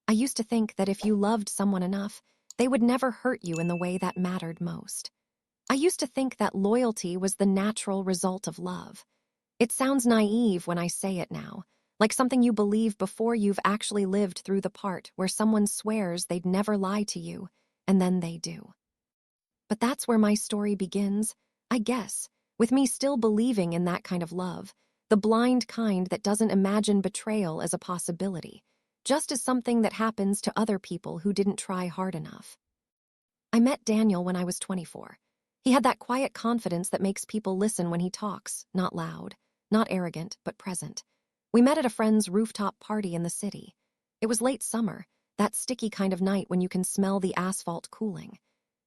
I used to think that if you loved someone enough, they would never hurt you in the way that mattered most. I used to think that loyalty was the natural result of love. It sounds naive when I say it now, like something you believe before you've actually lived through the part where someone swears they'd never lie to you, and then they do. But that's where my story begins, I guess, with me still believing in that kind of love, the blind kind that doesn't imagine betrayal as a possibility, just as something that happens to other people who didn't try hard enough. I met Daniel when I was 24. He had that quiet confidence that makes people listen when he talks, not loud, not arrogant, but present. We met at a friend's rooftop party in the city. It was late summer, that sticky kind of night when you can smell the asphalt cooling.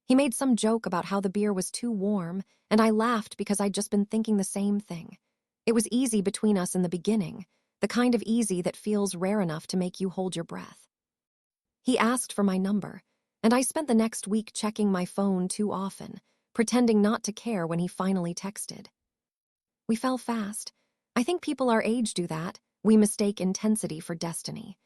He made some joke about how the beer was too warm, and I laughed because I'd just been thinking the same thing. It was easy between us in the beginning, the kind of easy that feels rare enough to make you hold your breath. He asked for my number, and I spent the next week checking my phone too often, pretending not to care when he finally texted. We fell fast. I think people our age do that. We mistake intensity for destiny.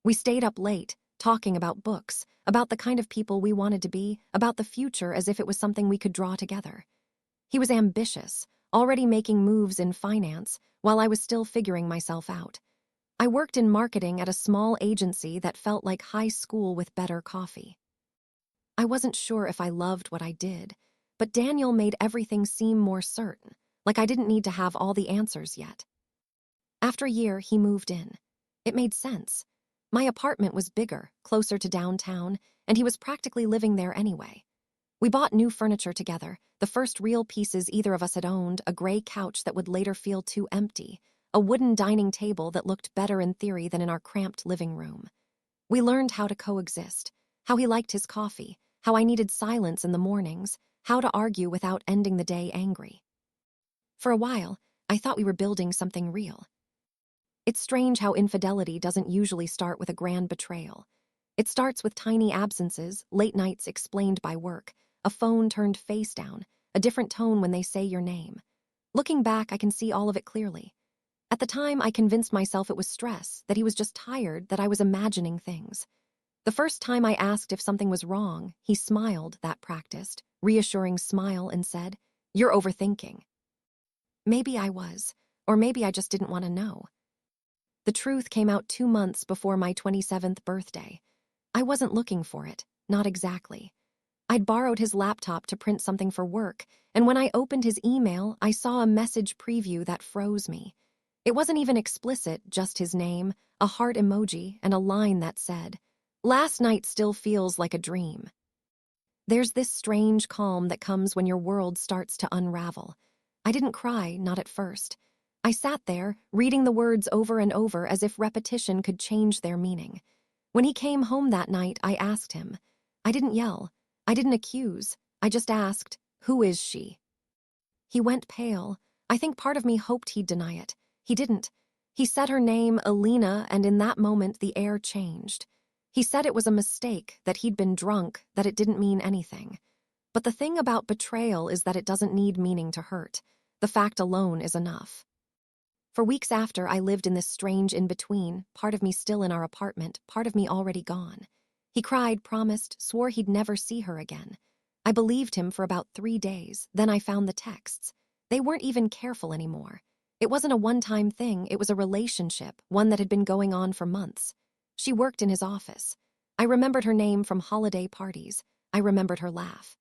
We stayed up late, talking about books, about the kind of people we wanted to be, about the future as if it was something we could draw together. He was ambitious, already making moves in finance, while I was still figuring myself out. I worked in marketing at a small agency that felt like high school with better coffee. I wasn't sure if I loved what I did, but Daniel made everything seem more certain, like I didn't need to have all the answers yet. After a year, he moved in. It made sense. My apartment was bigger, closer to downtown, and he was practically living there anyway. We bought new furniture together, the first real pieces either of us had owned, a gray couch that would later feel too empty, a wooden dining table that looked better in theory than in our cramped living room. We learned how to coexist, how he liked his coffee, how I needed silence in the mornings, how to argue without ending the day angry. For a while, I thought we were building something real. It's strange how infidelity doesn't usually start with a grand betrayal. It starts with tiny absences, late nights explained by work, a phone turned face down, a different tone when they say your name. Looking back, I can see all of it clearly. At the time, I convinced myself it was stress, that he was just tired, that I was imagining things. The first time I asked if something was wrong, he smiled, that practiced, reassuring smile, and said, "You're overthinking." Maybe I was, or maybe I just didn't want to know. The truth came out 2 months before my 27th birthday. I wasn't looking for it, not exactly. I'd borrowed his laptop to print something for work, and when I opened his email, I saw a message preview that froze me. It wasn't even explicit, just his name, a heart emoji, and a line that said, "Last night still feels like a dream." There's this strange calm that comes when your world starts to unravel. I didn't cry, not at first. I sat there, reading the words over and over as if repetition could change their meaning. When he came home that night, I asked him. I didn't yell. I didn't accuse. I just asked, "Who is she?" He went pale. I think part of me hoped he'd deny it. He didn't. He said her name, Alina, and in that moment the air changed. He said it was a mistake, that he'd been drunk, that it didn't mean anything. But the thing about betrayal is that it doesn't need meaning to hurt. The fact alone is enough. For weeks after, I lived in this strange in-between, part of me still in our apartment, part of me already gone. He cried, promised, swore he'd never see her again. I believed him for about 3 days, then I found the texts. They weren't even careful anymore. It wasn't a one-time thing, it was a relationship, one that had been going on for months. She worked in his office. I remembered her name from holiday parties. I remembered her laugh.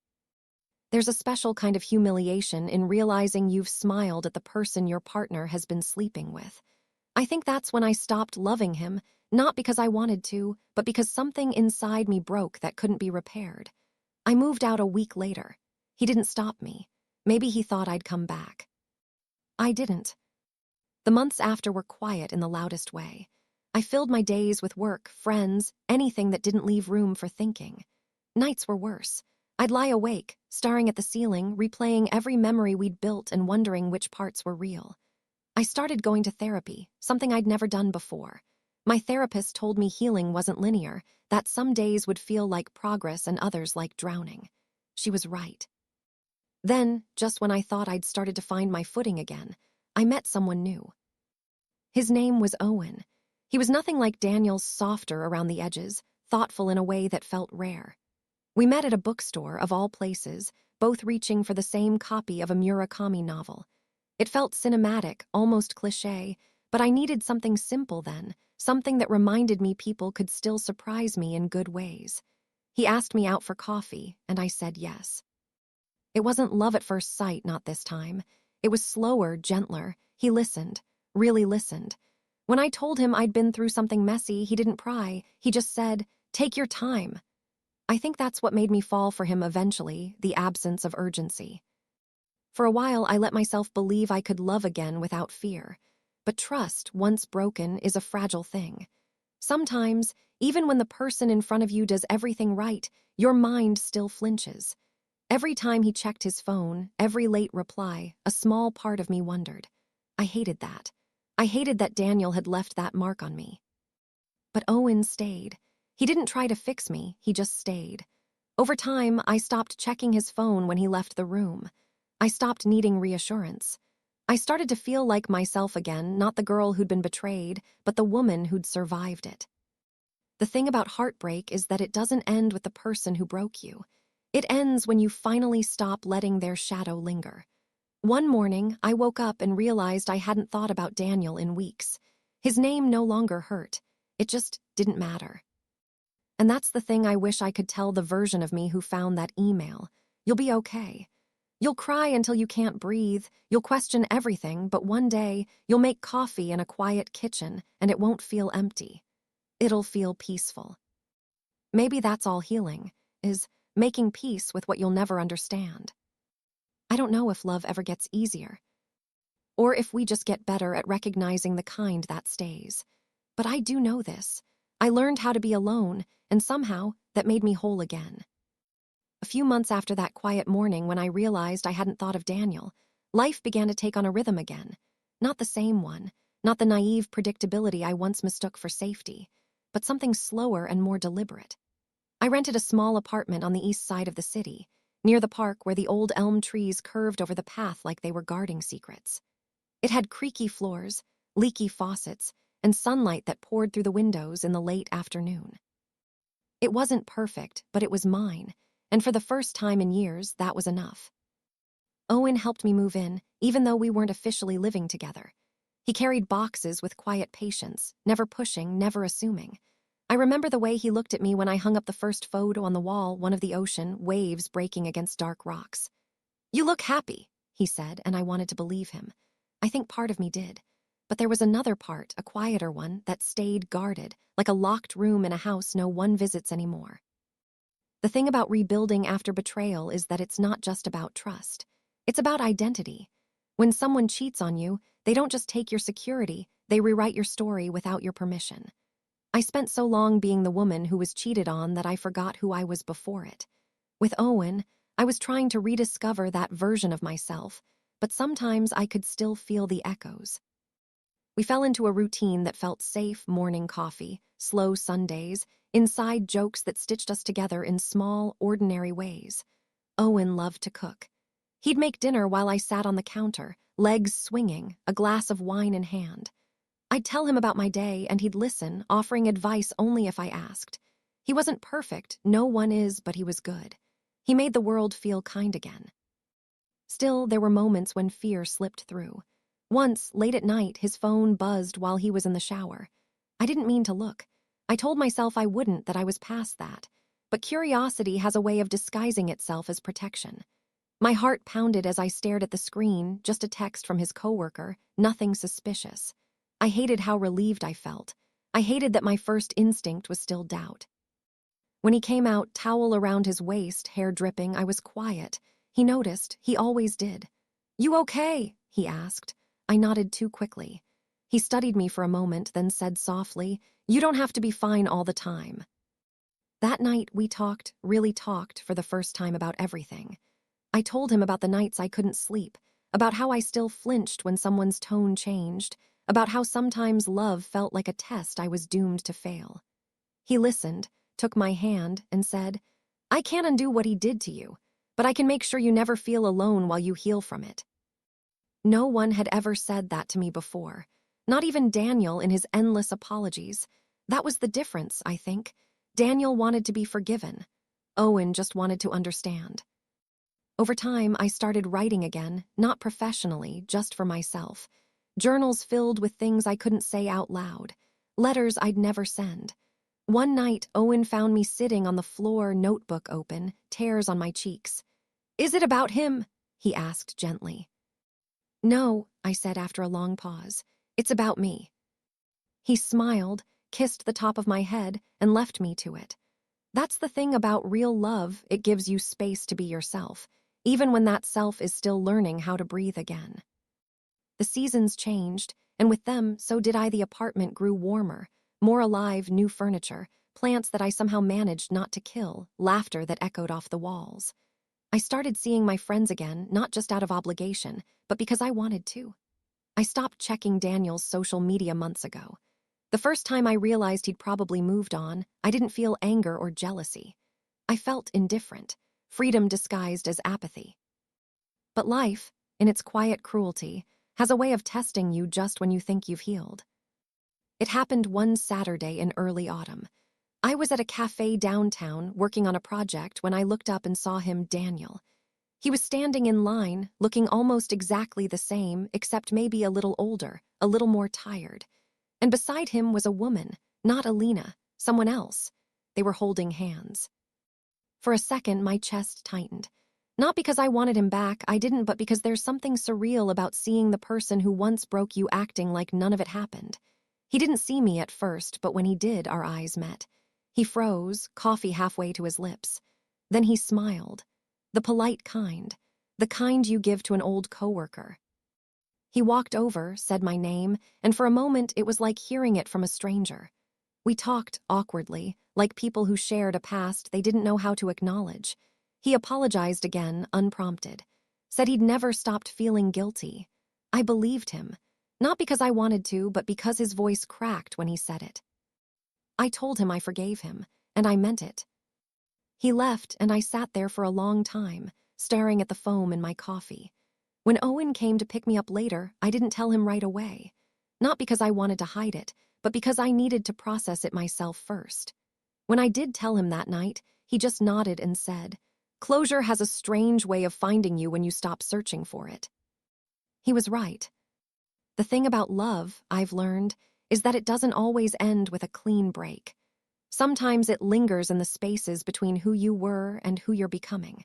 There's a special kind of humiliation in realizing you've smiled at the person your partner has been sleeping with. I think that's when I stopped loving him, not because I wanted to, but because something inside me broke that couldn't be repaired. I moved out a week later. He didn't stop me. Maybe he thought I'd come back. I didn't. The months after were quiet in the loudest way. I filled my days with work, friends, anything that didn't leave room for thinking. Nights were worse. I'd lie awake, staring at the ceiling, replaying every memory we'd built and wondering which parts were real. I started going to therapy, something I'd never done before. My therapist told me healing wasn't linear, that some days would feel like progress and others like drowning. She was right. Then, just when I thought I'd started to find my footing again, I met someone new. His name was Owen. He was nothing like Daniel's, softer around the edges, thoughtful in a way that felt rare. We met at a bookstore, of all places, both reaching for the same copy of a Murakami novel. It felt cinematic, almost cliché, but I needed something simple then, something that reminded me people could still surprise me in good ways. He asked me out for coffee, and I said yes. It wasn't love at first sight, not this time. It was slower, gentler. He listened, really listened. When I told him I'd been through something messy, he didn't pry. He just said, "Take your time." I think that's what made me fall for him eventually, the absence of urgency. For a while, I let myself believe I could love again without fear. But trust, once broken, is a fragile thing. Sometimes, even when the person in front of you does everything right, your mind still flinches. Every time he checked his phone, every late reply, a small part of me wondered. I hated that. I hated that Daniel had left that mark on me. But Owen stayed. He didn't try to fix me, he just stayed. Over time, I stopped checking his phone when he left the room. I stopped needing reassurance. I started to feel like myself again, not the girl who'd been betrayed, but the woman who'd survived it. The thing about heartbreak is that it doesn't end with the person who broke you. It ends when you finally stop letting their shadow linger. One morning, I woke up and realized I hadn't thought about Daniel in weeks. His name no longer hurt. It just didn't matter. And that's the thing I wish I could tell the version of me who found that email. You'll be okay. You'll cry until you can't breathe, you'll question everything, but one day, you'll make coffee in a quiet kitchen, and it won't feel empty. It'll feel peaceful. Maybe that's all healing, is making peace with what you'll never understand. I don't know if love ever gets easier, or if we just get better at recognizing the kind that stays. But I do know this. I learned how to be alone, and somehow, that made me whole again. A few months after that quiet morning when I realized I hadn't thought of Daniel, life began to take on a rhythm again. Not the same one, not the naive predictability I once mistook for safety, but something slower and more deliberate. I rented a small apartment on the east side of the city, near the park where the old elm trees curved over the path like they were guarding secrets. It had creaky floors, leaky faucets, and sunlight that poured through the windows in the late afternoon. It wasn't perfect, but it was mine, and for the first time in years, that was enough. Owen helped me move in, even though we weren't officially living together. He carried boxes with quiet patience, never pushing, never assuming. I remember the way he looked at me when I hung up the first photo on the wall, one of the ocean, waves breaking against dark rocks. "You look happy," he said, and I wanted to believe him. I think part of me did. But there was another part, a quieter one, that stayed guarded, like a locked room in a house no one visits anymore. The thing about rebuilding after betrayal is that it's not just about trust. It's about identity. When someone cheats on you, they don't just take your security, they rewrite your story without your permission. I spent so long being the woman who was cheated on that I forgot who I was before it. With Owen, I was trying to rediscover that version of myself, but sometimes I could still feel the echoes. We fell into a routine that felt safe: morning coffee, slow Sundays, inside jokes that stitched us together in small, ordinary ways. Owen loved to cook. He'd make dinner while I sat on the counter, legs swinging, a glass of wine in hand. I'd tell him about my day, and he'd listen, offering advice only if I asked. He wasn't perfect, no one is, but he was good. He made the world feel kind again. Still, there were moments when fear slipped through. Once, late at night, his phone buzzed while he was in the shower. I didn't mean to look. I told myself I wouldn't, that I was past that. But curiosity has a way of disguising itself as protection. My heart pounded as I stared at the screen, just a text from his coworker, nothing suspicious. I hated how relieved I felt. I hated that my first instinct was still doubt. When he came out, towel around his waist, hair dripping, I was quiet. He noticed, he always did. "You okay?" he asked. I nodded too quickly. He studied me for a moment, then said softly, "You don't have to be fine all the time." That night, we talked, really talked, for the first time about everything. I told him about the nights I couldn't sleep, about how I still flinched when someone's tone changed, about how sometimes love felt like a test I was doomed to fail. He listened, took my hand, and said, "I can't undo what he did to you, but I can make sure you never feel alone while you heal from it." No one had ever said that to me before. Not even Daniel in his endless apologies. That was the difference, I think. Daniel wanted to be forgiven. Owen just wanted to understand. Over time, I started writing again, not professionally, just for myself. Journals filled with things I couldn't say out loud. Letters I'd never send. One night, Owen found me sitting on the floor, notebook open, tears on my cheeks. "Is it about him?" he asked gently. "No," I said after a long pause. "It's about me." He smiled, kissed the top of my head, and left me to it. That's the thing about real love, it gives you space to be yourself, even when that self is still learning how to breathe again. The seasons changed, and with them, so did I. The apartment grew warmer, more alive, new furniture, plants that I somehow managed not to kill, laughter that echoed off the walls. I started seeing my friends again, not just out of obligation, but because I wanted to. I stopped checking Daniel's social media months ago. The first time I realized he'd probably moved on, I didn't feel anger or jealousy. I felt indifferent, freedom disguised as apathy. But life, in its quiet cruelty, has a way of testing you just when you think you've healed. It happened one Saturday in early autumn. I was at a cafe downtown working on a project when I looked up and saw him, Daniel. He was standing in line, looking almost exactly the same, except maybe a little older, a little more tired. And beside him was a woman, not Alina, someone else. They were holding hands. For a second, my chest tightened. Not because I wanted him back, I didn't, but because there's something surreal about seeing the person who once broke you acting like none of it happened. He didn't see me at first, but when he did, our eyes met. He froze, coffee halfway to his lips. Then he smiled. The polite kind. The kind you give to an old coworker. He walked over, said my name, and for a moment it was like hearing it from a stranger. We talked awkwardly, like people who shared a past they didn't know how to acknowledge. He apologized again, unprompted. Said he'd never stopped feeling guilty. I believed him. Not because I wanted to, but because his voice cracked when he said it. I told him I forgave him, and I meant it. He left, and I sat there for a long time, staring at the foam in my coffee. When Owen came to pick me up later, I didn't tell him right away. Not because I wanted to hide it, but because I needed to process it myself first. When I did tell him that night, he just nodded and said, "Closure has a strange way of finding you when you stop searching for it." He was right. The thing about love, I've learned, is that it doesn't always end with a clean break. Sometimes it lingers in the spaces between who you were and who you're becoming.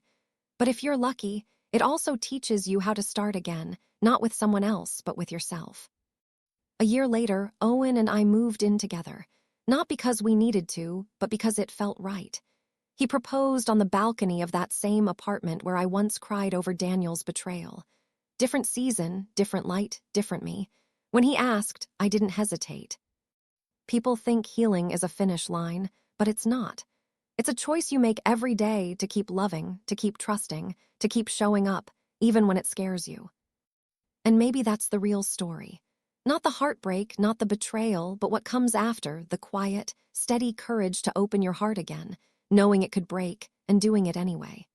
But if you're lucky, it also teaches you how to start again, not with someone else, but with yourself. A year later, Owen and I moved in together, not because we needed to, but because it felt right. He proposed on the balcony of that same apartment where I once cried over Daniel's betrayal. Different season, different light, different me. When he asked, I didn't hesitate. People think healing is a finish line, but it's not. It's a choice you make every day to keep loving, to keep trusting, to keep showing up, even when it scares you. And maybe that's the real story. Not the heartbreak, not the betrayal, but what comes after, the quiet, steady courage to open your heart again, knowing it could break, and doing it anyway.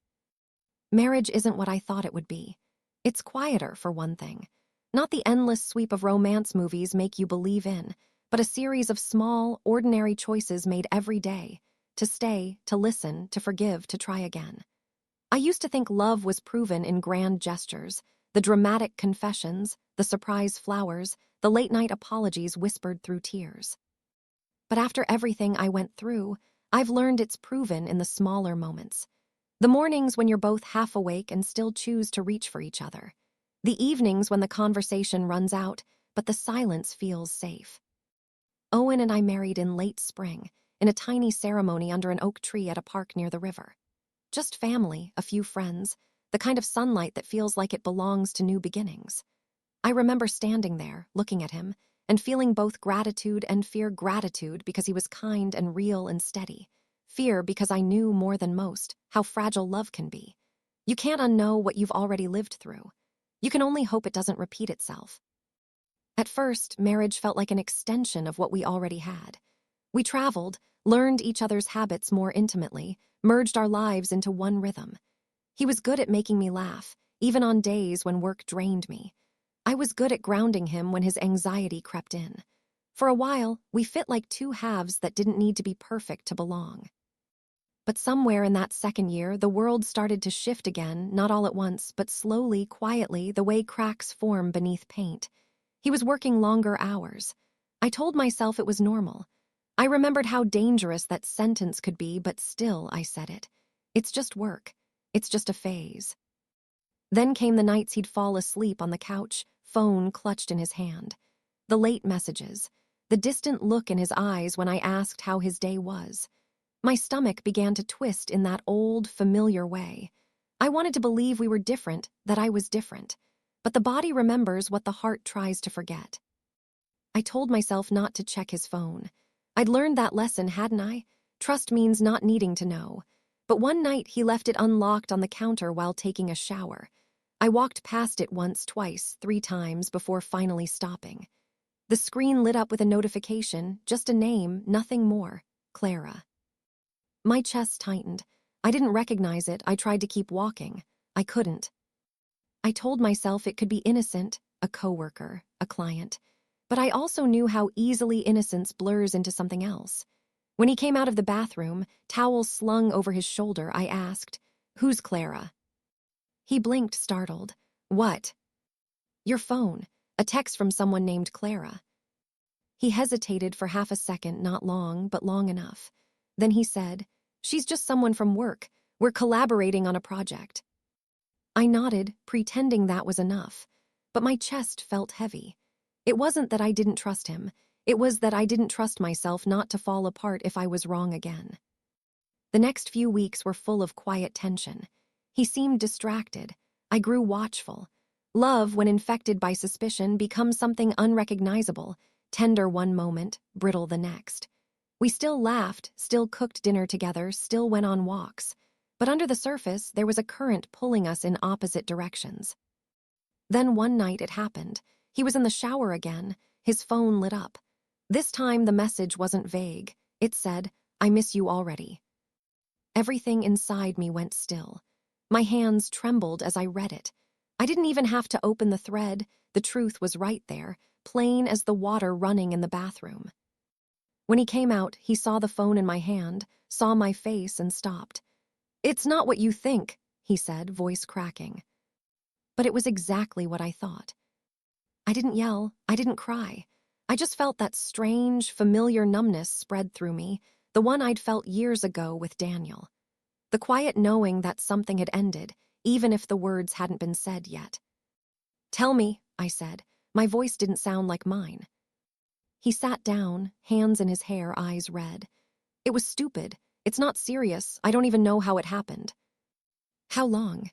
Marriage isn't what I thought it would be. It's quieter, for one thing. Not the endless sweep of romance movies make you believe in, but a series of small, ordinary choices made every day. To stay, to listen, to forgive, to try again. I used to think love was proven in grand gestures, the dramatic confessions, the surprise flowers, the late-night apologies whispered through tears. But after everything I went through, I've learned it's proven in the smaller moments. The mornings when you're both half awake and still choose to reach for each other. The evenings when the conversation runs out, but the silence feels safe. Owen and I married in late spring, in a tiny ceremony under an oak tree at a park near the river. Just family, a few friends, the kind of sunlight that feels like it belongs to new beginnings. I remember standing there, looking at him, and feeling both gratitude and fear. Gratitude because he was kind and real and steady. Fear because I knew more than most how fragile love can be. You can't unknow what you've already lived through. You can only hope it doesn't repeat itself. At first, marriage felt like an extension of what we already had. We traveled, learned each other's habits more intimately, merged our lives into one rhythm. He was good at making me laugh, even on days when work drained me. I was good at grounding him when his anxiety crept in. For a while, we fit like two halves that didn't need to be perfect to belong. But somewhere in that second year, the world started to shift again, not all at once, but slowly, quietly, the way cracks form beneath paint. He was working longer hours. I told myself it was normal. I remembered how dangerous that sentence could be, but still I said it. It's just work. It's just a phase. Then came the nights he'd fall asleep on the couch, phone clutched in his hand. The late messages, the distant look in his eyes when I asked how his day was. My stomach began to twist in that old, familiar way. I wanted to believe we were different, that I was different. But the body remembers what the heart tries to forget. I told myself not to check his phone. I'd learned that lesson, hadn't I? Trust means not needing to know. But one night he left it unlocked on the counter while taking a shower. I walked past it once, twice, 3 times before finally stopping. The screen lit up with a notification, just a name, nothing more. Clara. My chest tightened. I didn't recognize it. I tried to keep walking. I couldn't. I told myself it could be innocent, a coworker, a client. But I also knew how easily innocence blurs into something else. When he came out of the bathroom, towel slung over his shoulder, I asked, "Who's Clara?" He blinked, startled. "What?" "Your phone. A text from someone named Clara." He hesitated for half a second, not long, but long enough. Then he said, "She's just someone from work. We're collaborating on a project." I nodded, pretending that was enough. But my chest felt heavy. It wasn't that I didn't trust him. It was that I didn't trust myself not to fall apart if I was wrong again. The next few weeks were full of quiet tension. He seemed distracted. I grew watchful. Love, when infected by suspicion, becomes something unrecognizable, tender one moment, brittle the next. We still laughed, still cooked dinner together, still went on walks. But under the surface, there was a current pulling us in opposite directions. Then one night it happened. He was in the shower again. His phone lit up. This time the message wasn't vague. It said, "I miss you already." Everything inside me went still. My hands trembled as I read it. I didn't even have to open the thread. The truth was right there, plain as the water running in the bathroom. When he came out, he saw the phone in my hand, saw my face, and stopped. "It's not what you think," he said, voice cracking. But it was exactly what I thought. I didn't yell, I didn't cry. I just felt that strange, familiar numbness spread through me, the one I'd felt years ago with Daniel. The quiet knowing that something had ended, even if the words hadn't been said yet. "Tell me," I said. My voice didn't sound like mine. He sat down, hands in his hair, eyes red. "It was stupid. It's not serious. I don't even know how it happened." "How long?"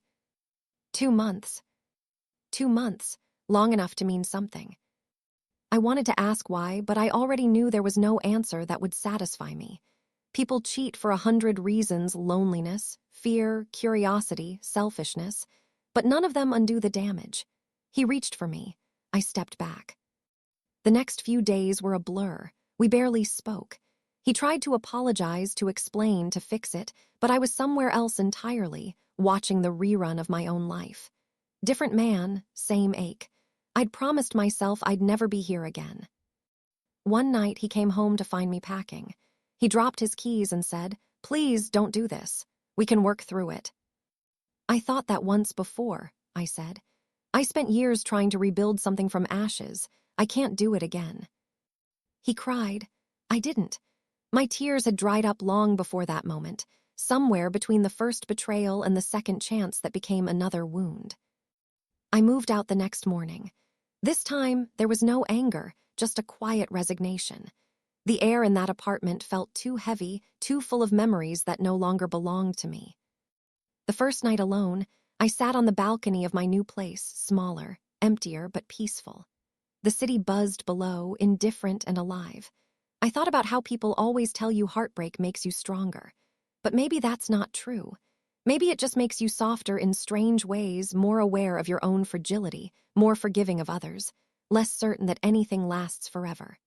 2 months. 2 months, long enough to mean something. I wanted to ask why, but I already knew there was no answer that would satisfy me. People cheat for 100 reasons: loneliness, fear, curiosity, selfishness, but none of them undo the damage. He reached for me. I stepped back. The next few days were a blur. We barely spoke. He tried to apologize, to explain, to fix it, but I was somewhere else entirely, watching the rerun of my own life. Different man, same ache. I'd promised myself I'd never be here again. One night he came home to find me packing. He dropped his keys and said, "Please don't do this. We can work through it." "I thought that once before," I said. "I spent years trying to rebuild something from ashes. I can't do it again." He cried. I didn't. My tears had dried up long before that moment, somewhere between the first betrayal and the second chance that became another wound. I moved out the next morning. This time, there was no anger, just a quiet resignation. The air in that apartment felt too heavy, too full of memories that no longer belonged to me. The first night alone, I sat on the balcony of my new place, smaller, emptier, but peaceful. The city buzzed below, indifferent and alive. I thought about how people always tell you heartbreak makes you stronger. But maybe that's not true. Maybe it just makes you softer in strange ways, more aware of your own fragility, more forgiving of others, less certain that anything lasts forever.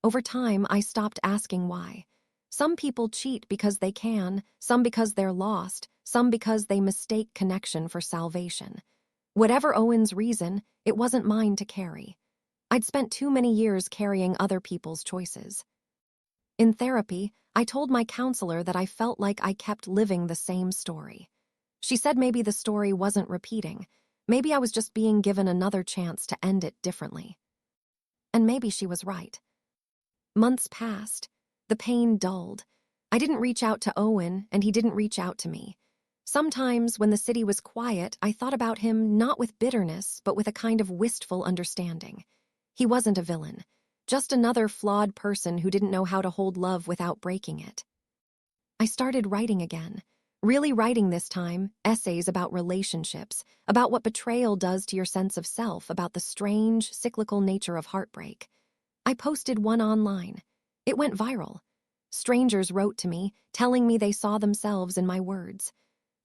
Over time, I stopped asking why. Some people cheat because they can, some because they're lost, some because they mistake connection for salvation. Whatever Owen's reason, it wasn't mine to carry. I'd spent too many years carrying other people's choices. In therapy, I told my counselor that I felt like I kept living the same story. She said maybe the story wasn't repeating. Maybe I was just being given another chance to end it differently. And maybe she was right. Months passed. The pain dulled. I didn't reach out to Owen, and he didn't reach out to me. Sometimes, when the city was quiet, I thought about him not with bitterness, but with a kind of wistful understanding. He wasn't a villain, just another flawed person who didn't know how to hold love without breaking it. I started writing again. Really writing this time, essays about relationships, about what betrayal does to your sense of self, about the strange, cyclical nature of heartbreak. I posted one online. It went viral. Strangers wrote to me, telling me they saw themselves in my words.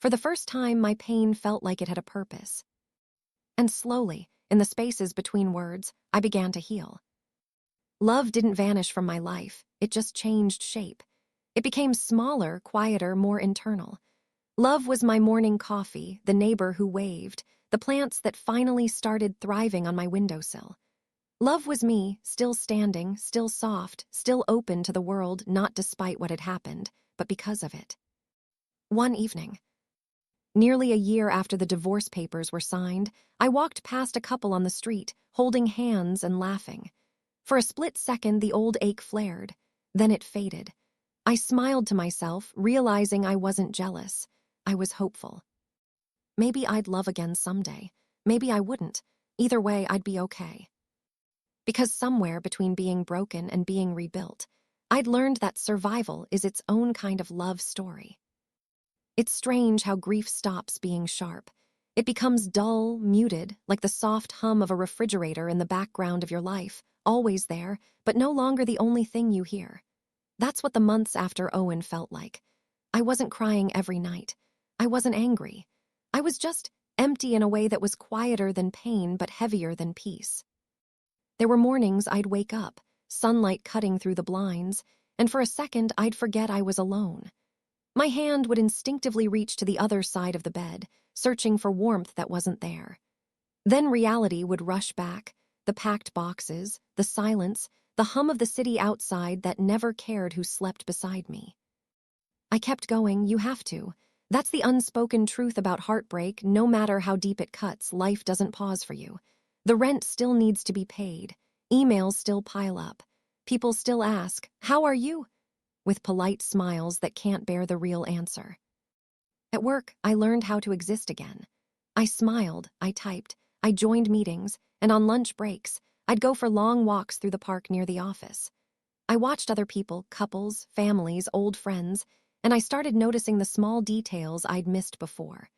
For the first time, my pain felt like it had a purpose. And slowly, in the spaces between words, I began to heal. Love didn't vanish from my life, it just changed shape. It became smaller, quieter, more internal. Love was my morning coffee, the neighbor who waved, the plants that finally started thriving on my windowsill. Love was me, still standing, still soft, still open to the world, not despite what had happened, but because of it. One evening, nearly a year after the divorce papers were signed, I walked past a couple on the street, holding hands and laughing. For a split second, the old ache flared. Then it faded. I smiled to myself, realizing I wasn't jealous. I was hopeful. Maybe I'd love again someday. Maybe I wouldn't. Either way, I'd be okay. Because somewhere between being broken and being rebuilt, I'd learned that survival is its own kind of love story. It's strange how grief stops being sharp. It becomes dull, muted, like the soft hum of a refrigerator in the background of your life, always there, but no longer the only thing you hear. That's what the months after Owen felt like. I wasn't crying every night. I wasn't angry. I was just empty in a way that was quieter than pain but heavier than peace. There were mornings I'd wake up, sunlight cutting through the blinds, and for a second I'd forget I was alone. My hand would instinctively reach to the other side of the bed, searching for warmth that wasn't there. Then reality would rush back, the packed boxes, the silence, the hum of the city outside that never cared who slept beside me. I kept going, you have to. That's the unspoken truth about heartbreak. No matter how deep it cuts, life doesn't pause for you. The rent still needs to be paid. Emails still pile up. People still ask, "How are you?" with polite smiles that can't bear the real answer. At work, I learned how to exist again. I smiled, I typed, I joined meetings, and on lunch breaks, I'd go for long walks through the park near the office. I watched other people, couples, families, old friends, and I started noticing the small details I'd missed before.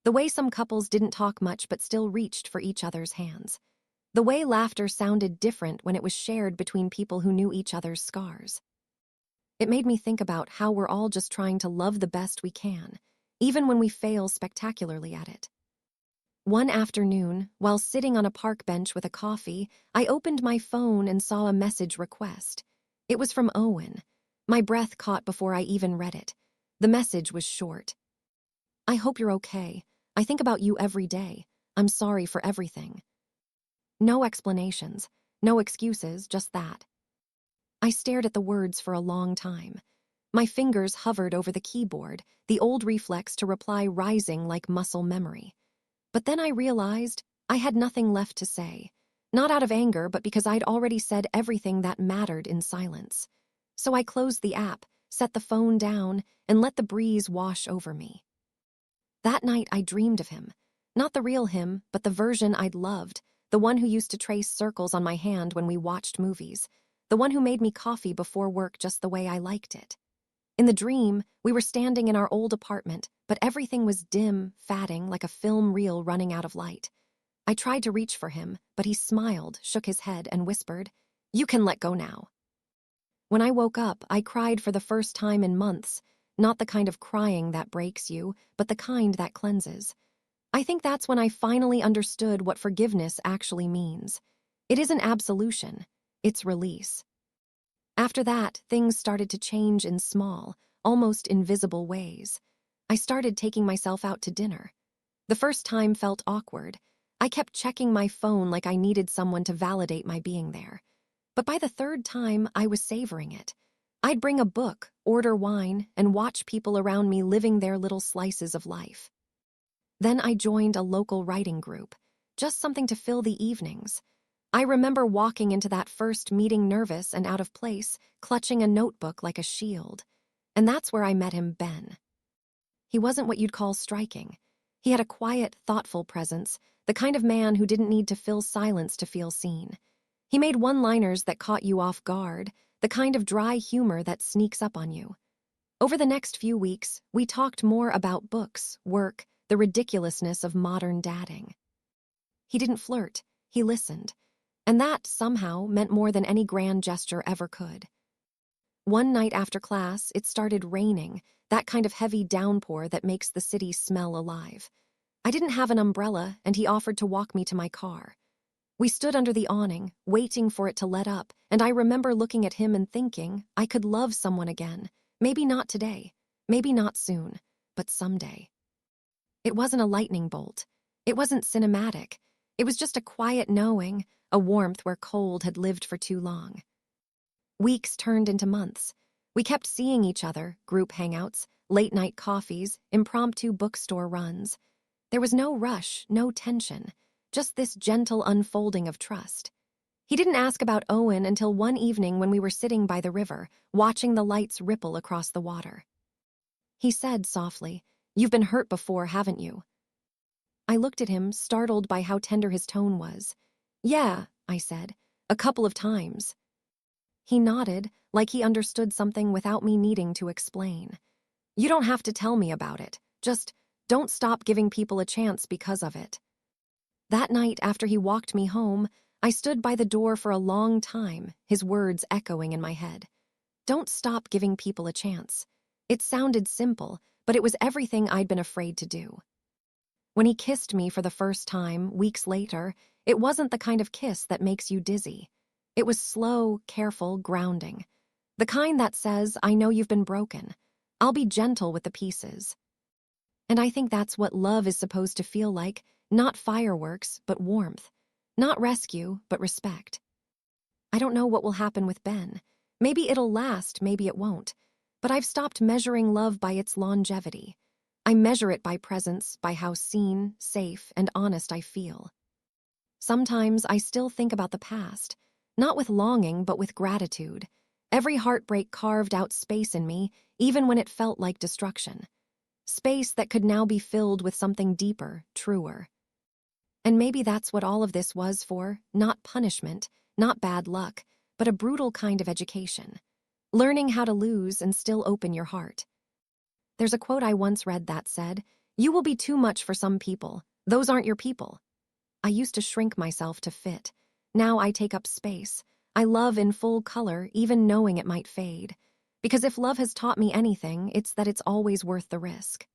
The way some couples didn't talk much but still reached for each other's hands. The way laughter sounded different when it was shared between people who knew each other's scars. It made me think about how we're all just trying to love the best we can, even when we fail spectacularly at it. One afternoon, while sitting on a park bench with a coffee, I opened my phone and saw a message request. It was from Owen. My breath caught before I even read it. The message was short. "I hope you're okay. I think about you every day. I'm sorry for everything." No explanations, no excuses, just that. I stared at the words for a long time. My fingers hovered over the keyboard, the old reflex to reply rising like muscle memory. But then I realized I had nothing left to say. Not out of anger, but because I'd already said everything that mattered in silence. So I closed the app, set the phone down, and let the breeze wash over me. That night I dreamed of him. Not the real him, but the version I'd loved, the one who used to trace circles on my hand when we watched movies, the one who made me coffee before work just the way I liked it. In the dream, we were standing in our old apartment, but everything was dim, fading, like a film reel running out of light. I tried to reach for him, but he smiled, shook his head, and whispered, "You can let go now." When I woke up, I cried for the first time in months, not the kind of crying that breaks you, but the kind that cleanses. I think that's when I finally understood what forgiveness actually means. It isn't absolution, it's release. After that, things started to change in small, almost invisible ways. I started taking myself out to dinner. The first time felt awkward. I kept checking my phone like I needed someone to validate my being there. But by the third time, I was savoring it. I'd bring a book, order wine, and watch people around me living their little slices of life. Then I joined a local writing group, just something to fill the evenings. I remember walking into that first meeting nervous and out of place, clutching a notebook like a shield. And that's where I met him, Ben. He wasn't what you'd call striking. He had a quiet, thoughtful presence, the kind of man who didn't need to fill silence to feel seen. He made one-liners that caught you off guard, the kind of dry humor that sneaks up on you. Over the next few weeks, we talked more about books, work, the ridiculousness of modern dating. He didn't flirt, he listened. And that, somehow, meant more than any grand gesture ever could. One night after class, it started raining, that kind of heavy downpour that makes the city smell alive. I didn't have an umbrella, and he offered to walk me to my car. We stood under the awning, waiting for it to let up, and I remember looking at him and thinking I could love someone again. Maybe not today, maybe not soon, but someday. It wasn't a lightning bolt. It wasn't cinematic. It was just a quiet knowing, a warmth where cold had lived for too long. Weeks turned into months. We kept seeing each other, group hangouts, late-night coffees, impromptu bookstore runs. There was no rush, no tension, just this gentle unfolding of trust. He didn't ask about Owen until one evening when we were sitting by the river, watching the lights ripple across the water. He said softly, "You've been hurt before, haven't you?" I looked at him, startled by how tender his tone was. "Yeah," I said, "a couple of times." He nodded, like he understood something without me needing to explain. "You don't have to tell me about it. Just don't stop giving people a chance because of it." That night, after he walked me home, I stood by the door for a long time, his words echoing in my head. Don't stop giving people a chance. It sounded simple, but it was everything I'd been afraid to do. When he kissed me for the first time, weeks later, it wasn't the kind of kiss that makes you dizzy. It was slow, careful, grounding. The kind that says, "I know you've been broken. I'll be gentle with the pieces." And I think that's what love is supposed to feel like, not fireworks, but warmth. Not rescue, but respect. I don't know what will happen with Ben. Maybe it'll last, maybe it won't. But I've stopped measuring love by its longevity. I measure it by presence, by how seen, safe, and honest I feel. Sometimes I still think about the past, not with longing, but with gratitude. Every heartbreak carved out space in me, even when it felt like destruction. Space that could now be filled with something deeper, truer. And maybe that's what all of this was for, not punishment, not bad luck, but a brutal kind of education. Learning how to lose and still open your heart. There's a quote I once read that said, "You will be too much for some people. Those aren't your people." I used to shrink myself to fit. Now I take up space. I love in full color, even knowing it might fade. Because if love has taught me anything, it's that it's always worth the risk.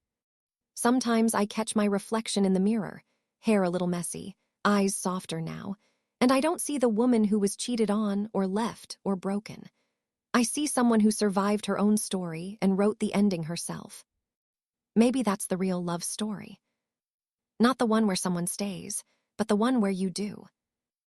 Sometimes I catch my reflection in the mirror, hair a little messy, eyes softer now, and I don't see the woman who was cheated on or left or broken. I see someone who survived her own story and wrote the ending herself. Maybe that's the real love story. Not the one where someone stays, but the one where you do.